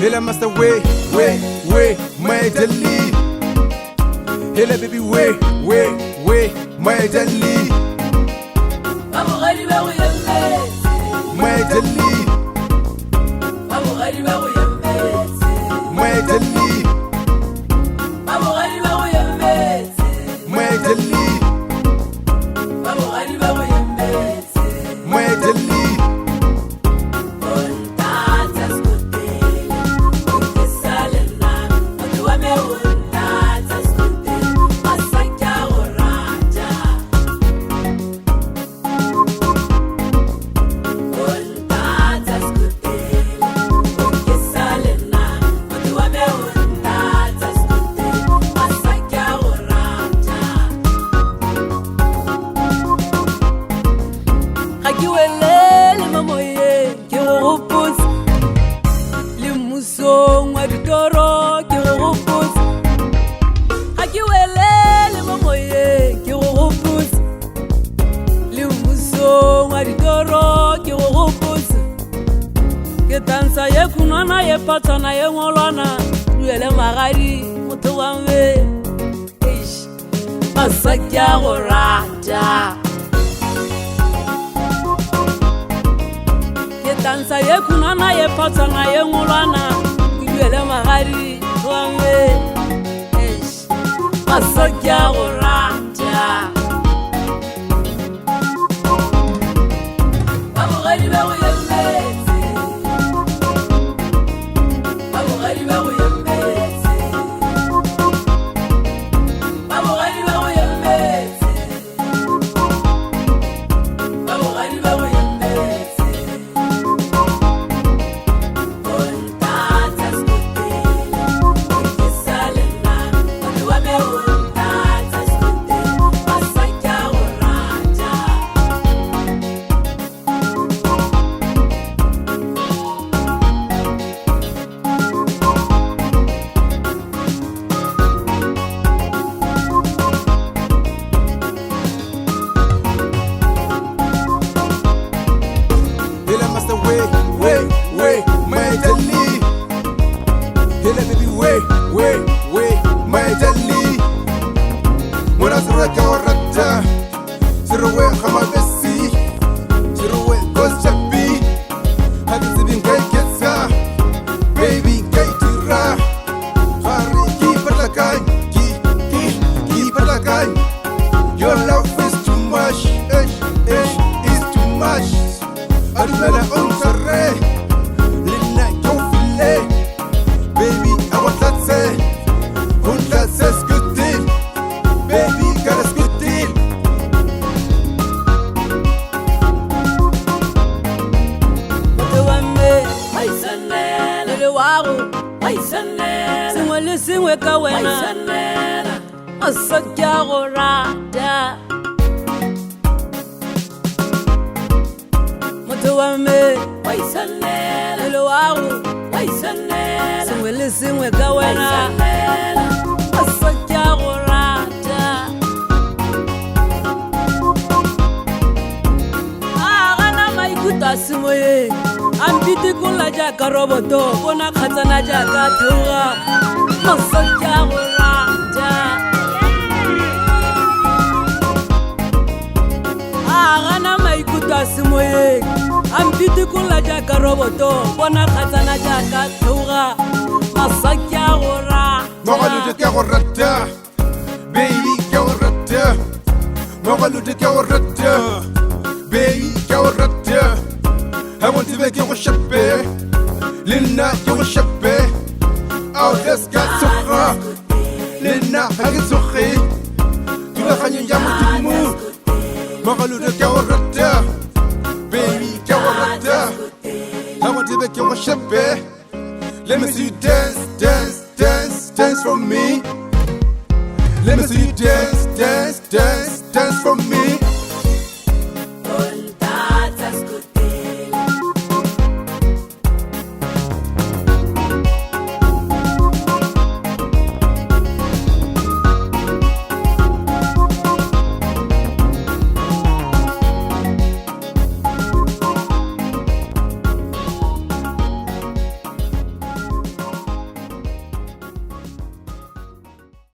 Hela master way, my dali. Hela baby way, my dali. My dali. My dali. My dali. My dali. Dansa ye kunana ye patana ye ngolwana duele magadi motho wa me eish masakya go rata ke dansa ye kunana ye patana ye ngolwana duele magadi wa me eish masakya go rata abogadi ba go way, my dali. Hela baby way, my dali. Mwana suraka warata, sirowe khama besi, sirowe kochapi. Habisi bin kai ketsa, baby kai tira. Hari ki patlakai, ki patlakai. Your love is too much, is too much. Adubela on sarre, lina kofile. Baby, I want that say, want that says good deal. Baby, got a good deal. Mutawame, maisanela, lewago, maisanela. Singwele singwe kawena, maisanela. Masakya go rata. Mutawame, maisanela, lewago, maisanela. Singwele singwe kawena, maisanela. Masakya go rata. Agana maikuta simoye. Ambiti kula jaka roboto, kona khatana jaka thuga. Masakya go rata. Agana maikuta simoye. Ambiti kula jaka roboto, kona khatana jaka thuga. Masakya go rata. Mogalude ke go rata, baby ke go rata. Mogalude ke go rata, baby ke go rata. I want to make you shape, Lina you shape. Oh, this got so hard. Lina, I get so high. Tu la khanya yamu timu. Mogalude ke go rata, baby ke go rata. I want to make you shape. Let me see you dance for me. Let me see you dance